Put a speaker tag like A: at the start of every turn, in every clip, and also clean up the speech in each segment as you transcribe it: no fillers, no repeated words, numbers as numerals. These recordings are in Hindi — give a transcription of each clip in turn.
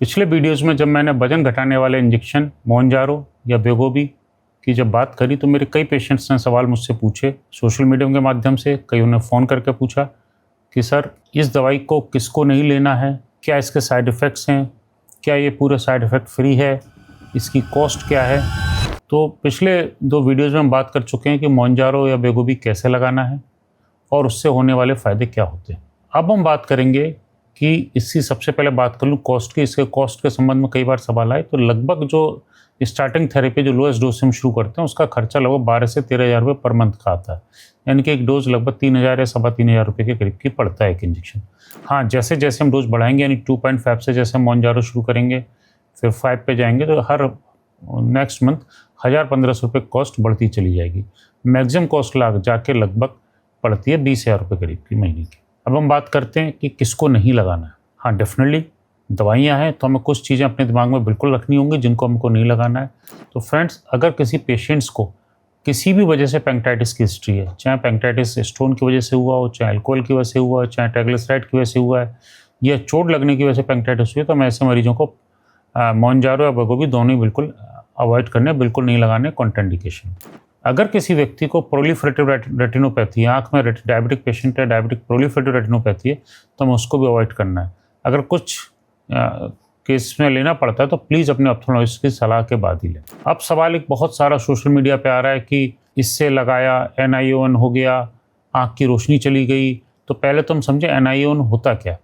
A: पिछले वीडियोज़ में जब मैंने वज़न घटाने वाले इंजेक्शन मोनजारो या वेगोवी की जब बात करी तो मेरे कई पेशेंट्स ने सवाल मुझसे पूछे सोशल मीडिया के माध्यम से, कईयों ने फ़ोन करके पूछा कि सर इस दवाई को किसको नहीं लेना है, क्या इसके साइड इफ़ेक्ट्स हैं, क्या ये पूरा साइड इफ़ेक्ट फ्री है, इसकी कॉस्ट क्या है। तो पिछले 2 वीडियोज़ में हम बात कर चुके हैं कि मोनजारो या वेगोवी कैसे लगाना है और उससे होने वाले फ़ायदे क्या होते हैं। अब हम बात करेंगे कि इसकी सबसे पहले बात कर लूँ कॉस्ट की। इसके कॉस्ट के संबंध में कई बार सवाल आए तो लगभग जो स्टार्टिंग थेरेपी जो लोएस्ट डोज से हम शुरू करते हैं उसका खर्चा लगभग 12 से 13 हज़ार रुपये पर मंथ का आता है, यानी कि एक डोज लगभग 3,000 या 3,500 रुपये के करीब की पड़ता है एक इंजेक्शन। हाँ, जैसे जैसे हम डोज बढ़ाएंगे यानी 2.5 से जैसे हम मोनजारो शुरू करेंगे फिर 5 पे जाएंगे तो हर नेक्स्ट मंथ 1,000-1,500 रुपये कॉस्ट बढ़ती चली जाएगी। मैक्सिमम कॉस्ट जाके लगभग पड़ती है 20,000 रुपये करीब की महीने की। अब हम बात करते हैं कि किसको नहीं लगाना है। हाँ, डेफिनेटली दवाइयाँ हैं तो हमें कुछ चीज़ें अपने दिमाग में बिल्कुल रखनी होंगी जिनको हमको नहीं लगाना है। तो फ्रेंड्स, अगर किसी पेशेंट्स को किसी भी वजह से पैंक्रेटिस की हिस्ट्री है, चाहे पैंक्रेटिस स्टोन की वजह से हुआ हो, चाहे अल्कोहल की वजह से हुआ हो, चाहे ट्राइग्लिसराइड की वजह से हुआ है या चोट लगने की वजह से पैंक्रेटिस हुई है, तो मैं ऐसे मरीजों को मोनजारो या वेगोवी दोनों ही बिल्कुल अवॉइड करने, बिल्कुल नहीं लगाने, कॉन्ट्राइंडिकेशन। अगर किसी व्यक्ति को प्रोलिफरेटिव रेटिनोपैथी, आँख में डायबिटिक पेशेंट है, डायबिटिक प्रोलिफरेटिव रेटिनोपैथी है, तो हमें उसको भी अवॉइड करना है। अगर कुछ केस में लेना पड़ता है तो प्लीज़ अपने ऑप्थेल्मोलॉजिस्ट की सलाह के बाद ही लें। अब सवाल एक बहुत सारा सोशल मीडिया पे आ रहा है कि इससे लगाया NION हो गया, आँख की रोशनी चली गई। तो पहले तो हम समझें NION होता क्या।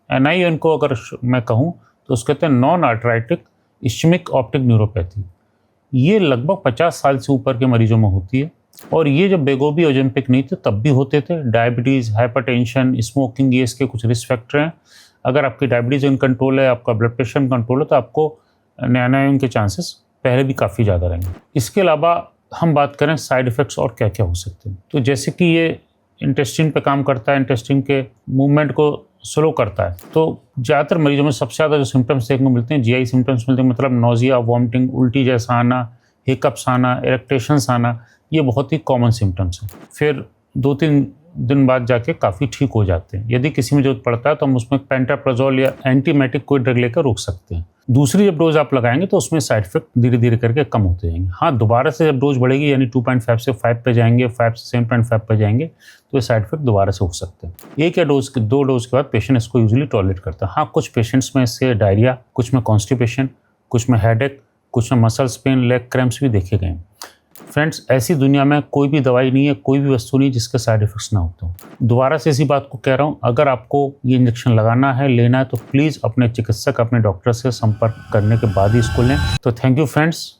A: NION को अगर मैं कहूँ तो उसको कहते हैं non arteritic ischaemic optic neuropathy. ये लगभग 50 साल से ऊपर के मरीजों में होती है और ये जब वेगोवी ओजेम्पिक नहीं थे तब भी होते थे। डायबिटीज़, हाइपरटेंशन, स्मोकिंग, ये इसके कुछ रिस्क फैक्टर हैं। अगर आपकी डायबिटीज़ इन कंट्रोल है, आपका ब्लड प्रेशर इन कंट्रोल है, तो आपको NION के चांसेस पहले भी काफ़ी ज़्यादा रहेंगे। इसके अलावा हम बात करें साइड इफ़ेक्ट्स और क्या क्या हो सकते हैं, तो जैसे कि ये इंटेस्टाइन पे काम करता है, इंटेस्टाइन के मूवमेंट को स्लो करता है। तो ज़्यादातर मरीजों में सबसे ज़्यादा जो सिम्टम्स देखने को मिलते हैं GI सिम्टम्स मिलते हैं, मतलब नोजिया, वॉमिटिंग, उल्टी जैसा आना, हिकअप्स आना, इरेक्टेशंस आना, ये बहुत ही कॉमन सिम्टम्स हैं। फिर 2-3 दिन बाद जाके काफ़ी ठीक हो जाते हैं। यदि किसी में जरूरत पड़ता है तो हम उसमें पेंटाप्राजोल या एंटीमेटिक कोई ड्रग लेकर रोक सकते हैं। दूसरी जब डोज आप लगाएंगे तो उसमें साइड इफेक्ट धीरे धीरे करके कम होते जाएंगे। हाँ, दोबारा से जब डोज बढ़ेगी यानी 2.5 से 5 पे जाएंगे, 5 से 7.5 पे जाएंगे तो ये साइड इफेक्ट दोबारा से हो सकते हैं। एक या 2 डोज के बाद पेशेंट इसको यूजुअली टॉलरेट करता है। हाँ, कुछ पेशेंट्स में इससे डायरिया, कुछ में कॉन्स्टिपेशन, कुछ में हेडेक, कुछ में मसल्स पेन, लेग क्रैम्प्स भी देखे गए हैं। फ्रेंड्स, ऐसी दुनिया में कोई भी दवाई नहीं है, कोई भी वस्तु नहीं जिसके साइड इफेक्ट्स ना होते हो। दोबारा से इसी बात को कह रहा हूँ, अगर आपको ये इंजेक्शन लगाना है, लेना है, तो प्लीज़ अपने चिकित्सक, अपने डॉक्टर से संपर्क करने के बाद ही इसको लें। तो थैंक यू फ्रेंड्स।